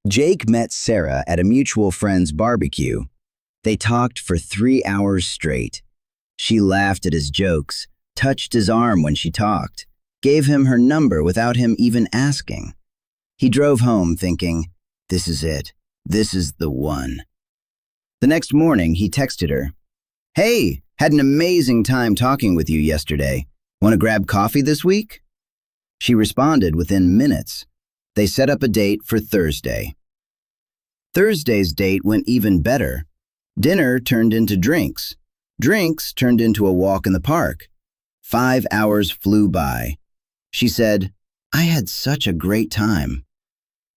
Jake met Sarah at a mutual friend's barbecue. They talked for 3 hours straight. She laughed at his jokes, touched his arm when she talked, gave him her number without him even asking. He drove home thinking, "This is it. This is the one." The next morning, he texted her, "Hey, had an amazing time talking with you yesterday. Want to grab coffee this week?" She responded within minutes. They set up a date for Thursday. Thursday's date went even better. Dinner turned into drinks. Drinks turned into a walk in the park. 5 hours flew by. She said, "I had such a great time."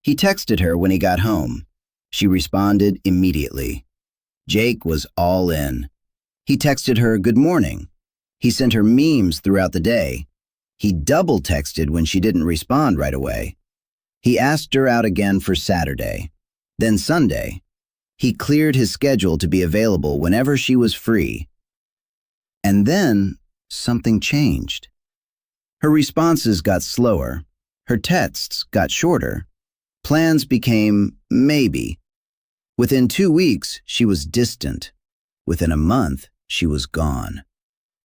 He texted her when he got home. She responded immediately. Jake was all in. He texted her good morning. He sent her memes throughout the day. He double texted when she didn't respond right away. He asked her out again for Saturday, then Sunday. He cleared his schedule to be available whenever she was free. And then something changed. Her responses got slower. Her texts got shorter. Plans became maybe. Within 2 weeks, she was distant. Within a month, she was gone.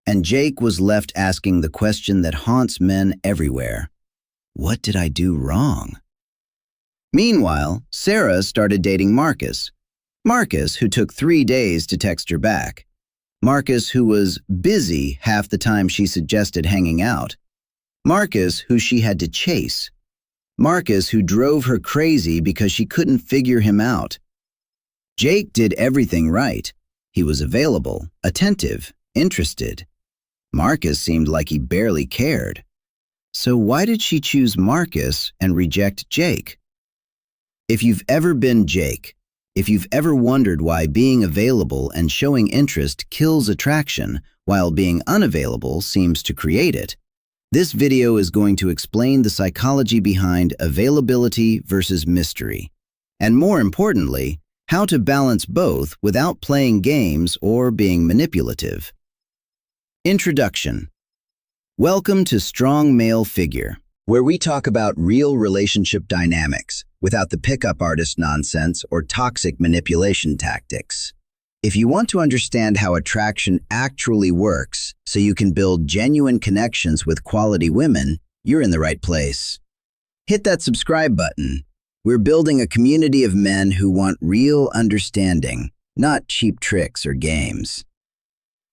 And Jake was left asking the question that haunts men everywhere. What did I do wrong? Meanwhile, Sarah started dating Marcus. Marcus, who took 3 days to text her back. Marcus, who was busy half the time she suggested hanging out. Marcus, who she had to chase. Marcus, who drove her crazy because she couldn't figure him out. Jake did everything right. He was available, attentive, interested. Marcus seemed like he barely cared. So why did she choose Marcus and reject Jake? If you've ever been Jake, if you've ever wondered why being available and showing interest kills attraction while being unavailable seems to create it, this video is going to explain the psychology behind availability versus mystery, and more importantly, how to balance both without playing games or being manipulative. Introduction. Welcome to Strong Male Figure, where we talk about real relationship dynamics without the pickup artist nonsense or toxic manipulation tactics. If you want to understand how attraction actually works so you can build genuine connections with quality women, you're in the right place. Hit that subscribe button. We're building a community of men who want real understanding, not cheap tricks or games.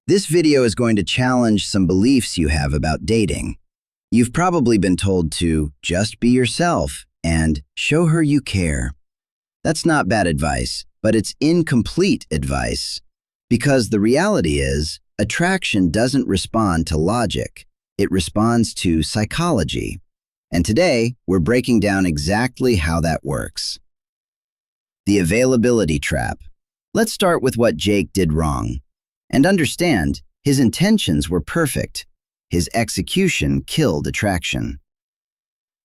This video is going to challenge some beliefs you have about dating. You've probably been told to just be yourself and show her you care. That's not bad advice, but it's incomplete advice. Because the reality is, attraction doesn't respond to logic. It responds to psychology. And today, we're breaking down exactly how that works. The availability trap. Let's start with what Jake did wrong. And understand, his intentions were perfect. His execution killed attraction.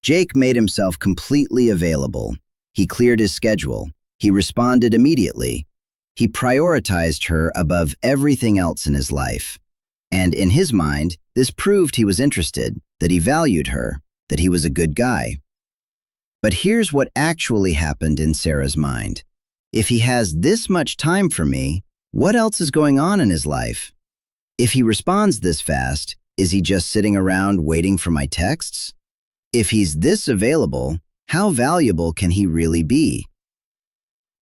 Jake made himself completely available. He cleared his schedule. He responded immediately. He prioritized her above everything else in his life. And in his mind, this proved he was interested, that he valued her, that he was a good guy. But here's what actually happened in Sarah's mind. If he has this much time for me, what else is going on in his life? If he responds this fast, is he just sitting around waiting for my texts? If he's this available, how valuable can he really be?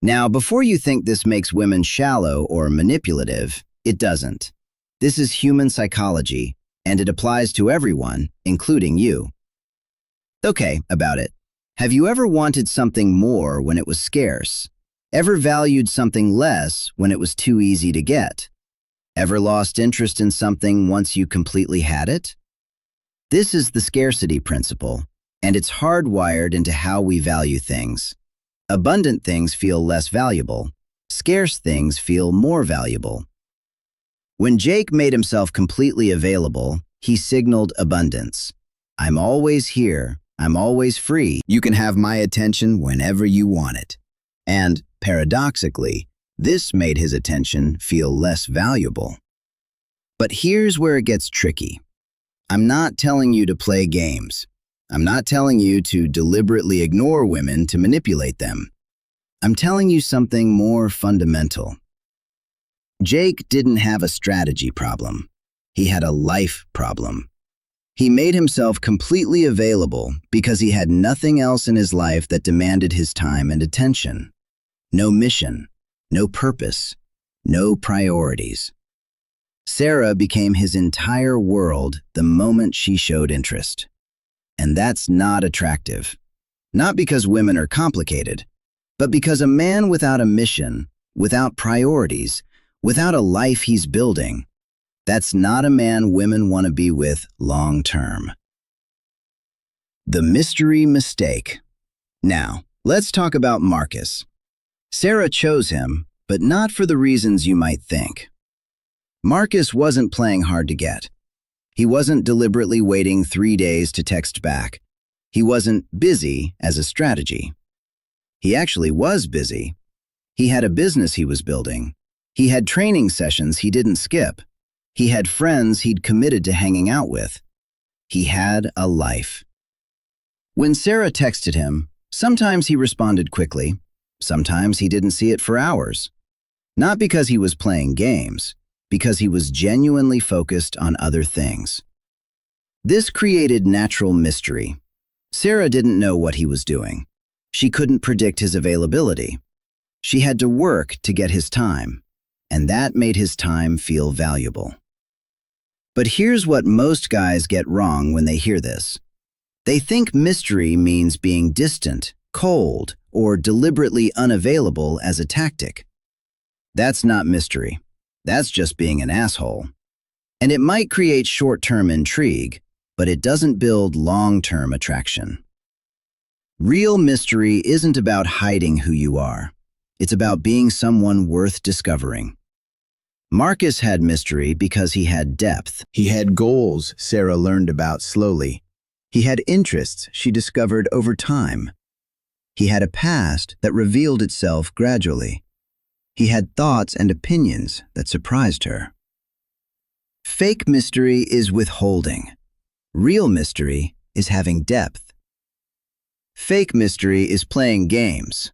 Now, before you think this makes women shallow or manipulative, it doesn't. This is human psychology, and it applies to everyone, including you. Okay, about it. Have you ever wanted something more when it was scarce? Ever valued something less when it was too easy to get? Ever lost interest in something once you completely had it? This is the scarcity principle, and it's hardwired into how we value things. Abundant things feel less valuable. Scarce things feel more valuable. When Jake made himself completely available, he signaled abundance. I'm always here. I'm always free. You can have my attention whenever you want it. And, paradoxically, this made his attention feel less valuable. But here's where it gets tricky. I'm not telling you to play games. I'm not telling you to deliberately ignore women to manipulate them. I'm telling you something more fundamental. Jake didn't have a strategy problem. He had a life problem. He made himself completely available because he had nothing else in his life that demanded his time and attention. No mission, no purpose, no priorities. Sarah became his entire world the moment she showed interest. And that's not attractive. Not because women are complicated, but because a man without a mission, without priorities, without a life he's building, that's not a man women want to be with long term. The mystery mistake. Now, let's talk about Marcus. Sarah chose him, but not for the reasons you might think. Marcus wasn't playing hard to get. He wasn't deliberately waiting 3 days to text back. He wasn't busy as a strategy. He actually was busy. He had a business he was building. He had training sessions he didn't skip. He had friends he'd committed to hanging out with. He had a life. When Sarah texted him, sometimes he responded quickly. Sometimes he didn't see it for hours. Not because he was playing games, because he was genuinely focused on other things. This created natural mystery. Sarah didn't know what he was doing. She couldn't predict his availability. She had to work to get his time, and that made his time feel valuable. But here's what most guys get wrong when they hear this. They think mystery means being distant, cold, or deliberately unavailable as a tactic. That's not mystery. That's just being an asshole. And it might create short-term intrigue, but it doesn't build long-term attraction. Real mystery isn't about hiding who you are. It's about being someone worth discovering. Marcus had mystery because he had depth. He had goals Sarah learned about slowly. He had interests she discovered over time. He had a past that revealed itself gradually. He had thoughts and opinions that surprised her. Fake mystery is withholding. Real mystery is having depth. Fake mystery is playing games.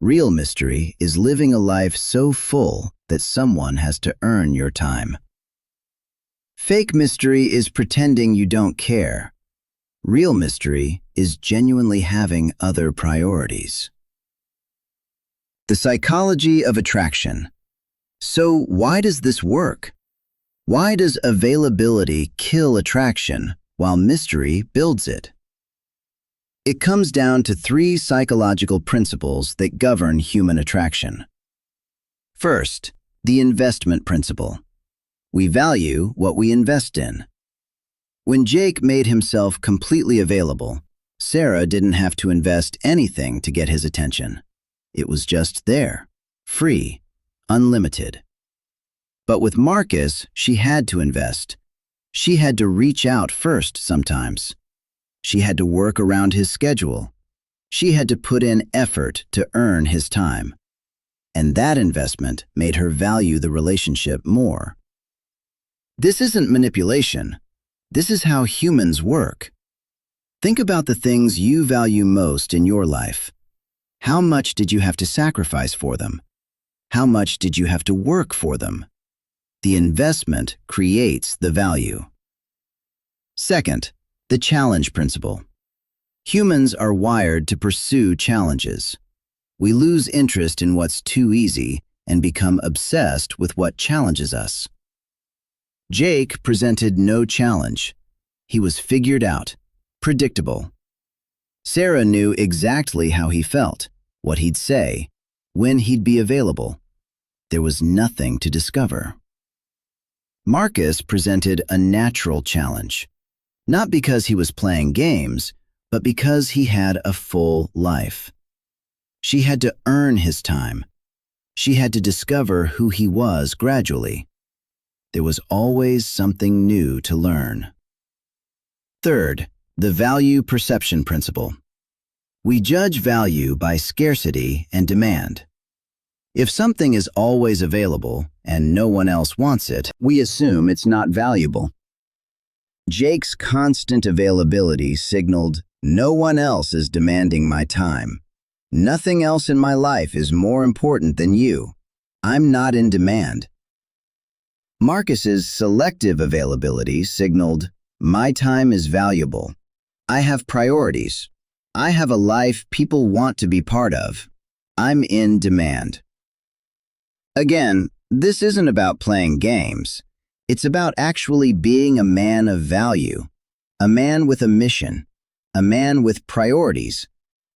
Real mystery is living a life so full that someone has to earn your time. Fake mystery is pretending you don't care. Real mystery is genuinely having other priorities. The psychology of attraction. So why does this work? Why does availability kill attraction while mystery builds it? It comes down to 3 psychological principles that govern human attraction. First, the investment principle. We value what we invest in. When Jake made himself completely available, Sarah didn't have to invest anything to get his attention. It was just there, free, unlimited. But with Marcus, she had to invest. She had to reach out first sometimes. She had to work around his schedule. She had to put in effort to earn his time. And that investment made her value the relationship more. This isn't manipulation. This is how humans work. Think about the things you value most in your life. How much did you have to sacrifice for them? How much did you have to work for them? The investment creates the value. Second, the challenge principle. Humans are wired to pursue challenges. We lose interest in what's too easy and become obsessed with what challenges us. Jake presented no challenge. He was figured out, predictable. Sarah knew exactly how he felt, what he'd say, when he'd be available. There was nothing to discover. Marcus presented a natural challenge, not because he was playing games, but because he had a full life. She had to earn his time. She had to discover who he was gradually. There was always something new to learn. Third, the value perception principle. We judge value by scarcity and demand. If something is always available and no one else wants it, we assume it's not valuable. Jake's constant availability signaled, "No one else is demanding my time. Nothing else in my life is more important than you. I'm not in demand. Marcus's selective availability signaled, my time is valuable. I have priorities. I have a life people want to be part of. I'm in demand. Again, this isn't about playing games. It's about actually being a man of value, a man with a mission, a man with priorities,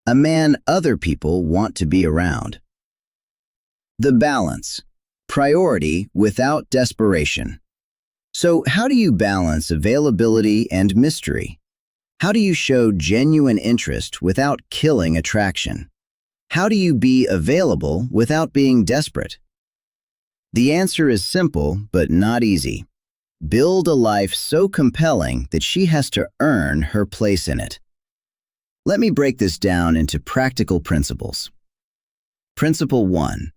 a man other people want to be around. The balance. Priority without desperation. So how do you balance availability and mystery? How do you show genuine interest without killing attraction? How do you be available without being desperate? The answer is simple, but not easy. Build a life so compelling that she has to earn her place in it. Let me break this down into practical principles. Principle 1.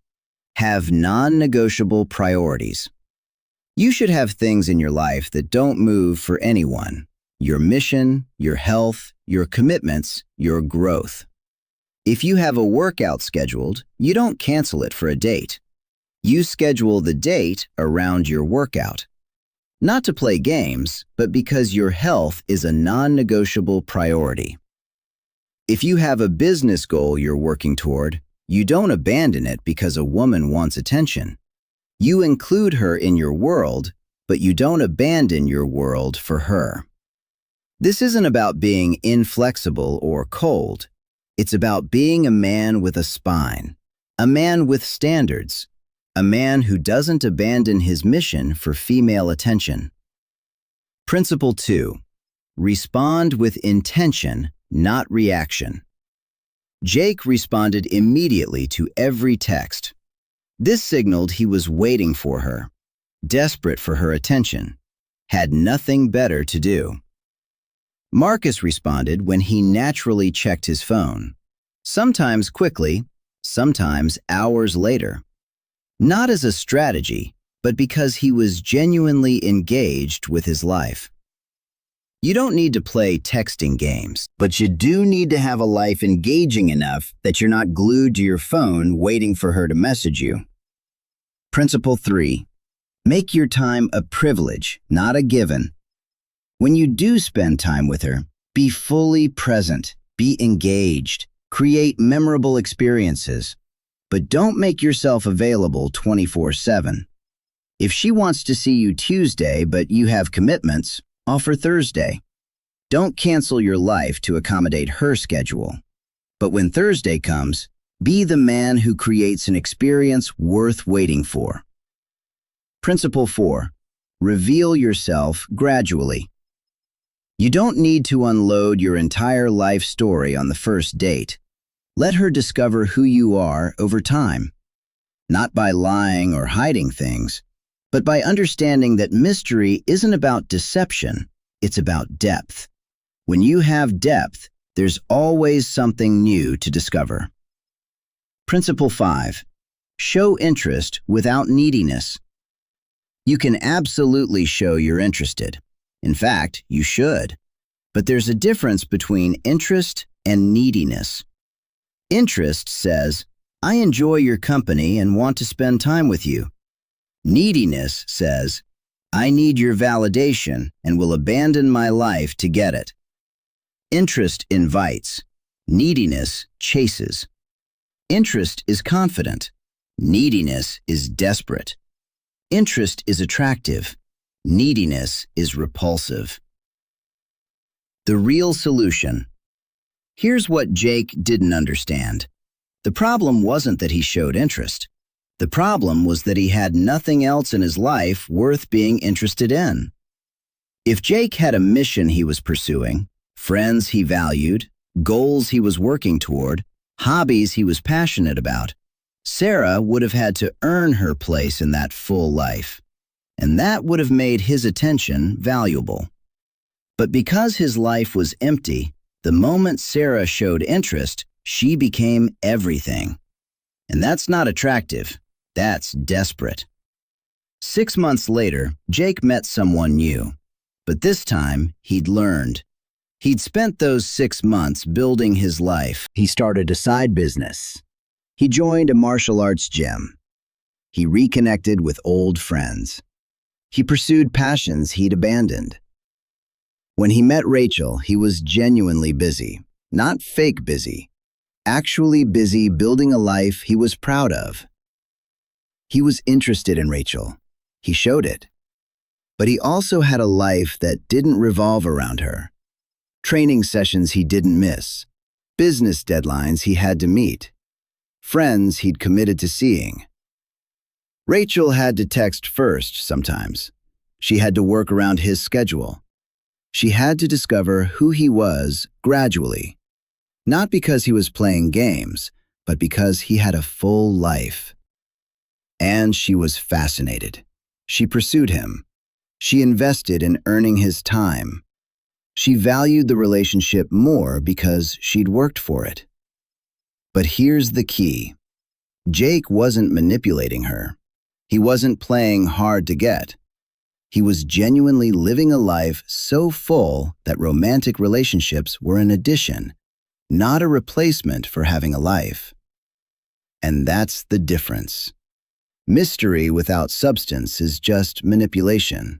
Have non-negotiable priorities. You should have things in your life that don't move for anyone. Your mission, your health, your commitments, your growth. If you have a workout scheduled, you don't cancel it for a date. You schedule the date around your workout. Not to play games, but because your health is a non-negotiable priority. If you have a business goal you're working toward, you don't abandon it because a woman wants attention. You include her in your world, but you don't abandon your world for her. This isn't about being inflexible or cold. It's about being a man with a spine, a man with standards, a man who doesn't abandon his mission for female attention. Principle 2. Respond with intention, not reaction. Jake responded immediately to every text. This signaled he was waiting for her, desperate for her attention, had nothing better to do. Marcus responded when he naturally checked his phone, sometimes quickly, sometimes hours later. Not as a strategy, but because he was genuinely engaged with his life. You don't need to play texting games, but you do need to have a life engaging enough that you're not glued to your phone waiting for her to message you. Principle 3. Make your time a privilege, not a given. When you do spend time with her, be fully present, be engaged, create memorable experiences, but don't make yourself available 24/7. If she wants to see you Tuesday but you have commitments, offer Thursday. Don't cancel your life to accommodate her schedule. But when Thursday comes, be the man who creates an experience worth waiting for. Principle 4. Reveal yourself gradually. You don't need to unload your entire life story on the first date. Let her discover who you are over time. Not by lying or hiding things, but by understanding that mystery isn't about deception, it's about depth. When you have depth, there's always something new to discover. Principle 5. Show interest without neediness. You can absolutely show you're interested. In fact, you should. But there's a difference between interest and neediness. Interest says, I enjoy your company and want to spend time with you. Neediness says, I need your validation and will abandon my life to get it. Interest invites. Neediness chases. Interest is confident. Neediness is desperate. Interest is attractive. Neediness is repulsive. The real solution. Here's what Jake didn't understand. The problem wasn't that he showed interest. The problem was that he had nothing else in his life worth being interested in. If Jake had a mission he was pursuing, friends he valued, goals he was working toward, hobbies he was passionate about, Sarah would have had to earn her place in that full life, and that would have made his attention valuable. But because his life was empty, the moment Sarah showed interest, she became everything. And that's not attractive, that's desperate. 6 months later, Jake met someone new, but this time he'd learned. He'd spent those 6 months building his life. He started a side business. He joined a martial arts gym. He reconnected with old friends. He pursued passions he'd abandoned. When he met Rachel, he was genuinely busy, not fake busy, actually busy building a life he was proud of. He was interested in Rachel. He showed it. But he also had a life that didn't revolve around her. Training sessions he didn't miss, business deadlines he had to meet, friends he'd committed to seeing. Rachel had to text first sometimes. She had to work around his schedule. She had to discover who he was gradually, not because he was playing games, but because he had a full life. And she was fascinated. She pursued him. She invested in earning his time. She valued the relationship more because she'd worked for it. But here's the key. Jake wasn't manipulating her. He wasn't playing hard to get. He was genuinely living a life so full that romantic relationships were an addition, not a replacement for having a life. And that's the difference. Mystery without substance is just manipulation.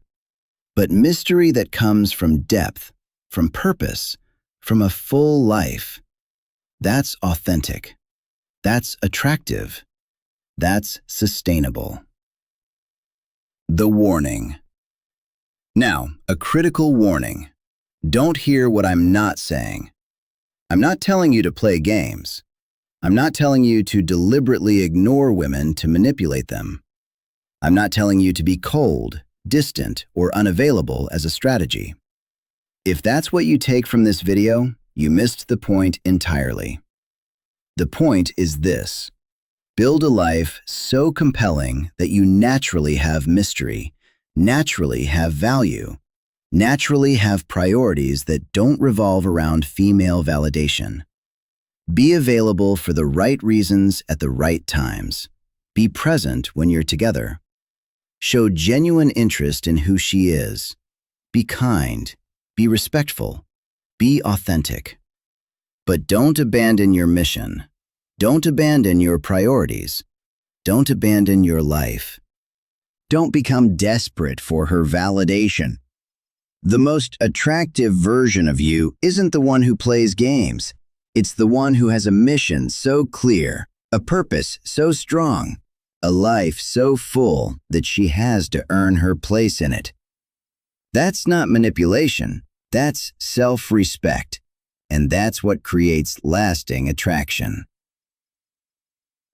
But mystery that comes from depth, from purpose, from a full life, that's authentic. That's attractive. That's sustainable. The warning. Now, a critical warning. Don't hear what I'm not saying. I'm not telling you to play games. I'm not telling you to deliberately ignore women to manipulate them. I'm not telling you to be cold, distant, or unavailable as a strategy. If that's what you take from this video, you missed the point entirely. The point is this: build a life so compelling that you naturally have mystery, naturally have value, naturally have priorities that don't revolve around female validation. Be available for the right reasons at the right times. Be present when you're together. Show genuine interest in who she is. Be kind. Be respectful. Be authentic. But don't abandon your mission. Don't abandon your priorities. Don't abandon your life. Don't become desperate for her validation. The most attractive version of you isn't the one who plays games. It's the one who has a mission so clear, a purpose so strong, a life so full that she has to earn her place in it. That's not manipulation. That's self-respect. And that's what creates lasting attraction.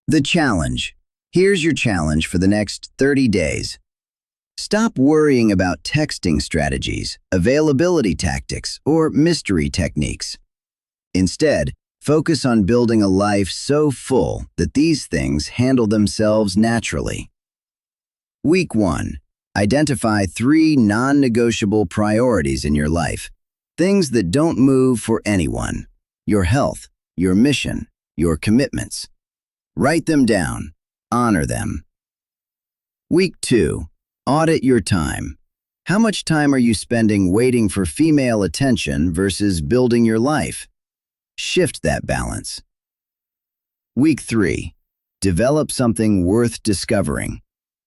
The challenge. Here's your challenge for the next 30 days. Stop worrying about texting strategies, availability tactics, or mystery techniques. Instead, focus on building a life so full that these things handle themselves naturally. Week 1. Identify 3 non-negotiable priorities in your life. Things that don't move for anyone. Your health, your mission, your commitments. Write them down. Honor them. Week 2. Audit your time. How much time are you spending waiting for female attention versus building your life? Shift that balance. Week 3. Develop something worth discovering.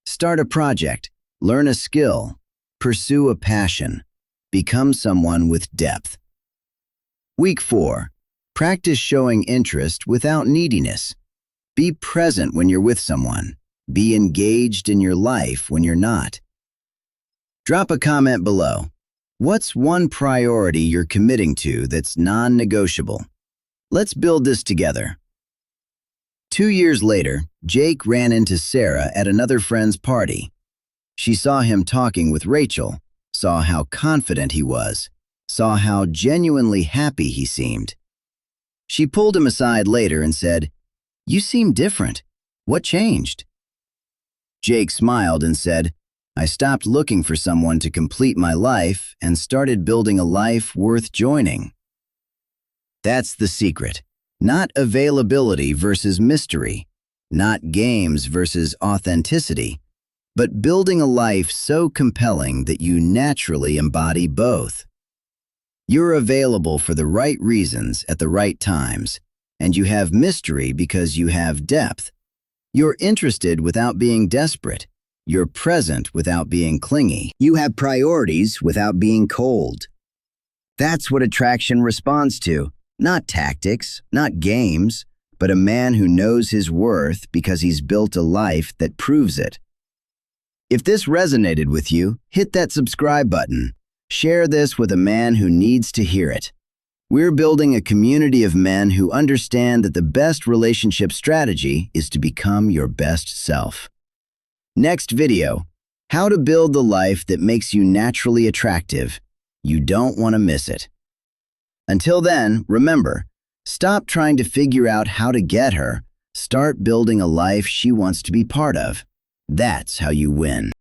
Start a project. Learn a skill. Pursue a passion. Become someone with depth. Week 4. Practice showing interest without neediness. Be present when you're with someone. Be engaged in your life when you're not. Drop a comment below. What's one priority you're committing to that's non-negotiable? Let's build this together. 2 years later, Jake ran into Sarah at another friend's party. She saw him talking with Rachel, saw how confident he was, saw how genuinely happy he seemed. She pulled him aside later and said, "You seem different. What changed?" Jake smiled and said, "I stopped looking for someone to complete my life and started building a life worth joining." That's the secret. Not availability versus mystery, not games versus authenticity, but building a life so compelling that you naturally embody both. You're available for the right reasons at the right times, and you have mystery because you have depth. You're interested without being desperate. You're present without being clingy. You have priorities without being cold. That's what attraction responds to. Not tactics, not games, but a man who knows his worth because he's built a life that proves it. If this resonated with you, hit that subscribe button. Share this with a man who needs to hear it. We're building a community of men who understand that the best relationship strategy is to become your best self. Next video, how to build the life that makes you naturally attractive. You don't want to miss it. Until then, remember, stop trying to figure out how to get her. Start building a life she wants to be part of. That's how you win.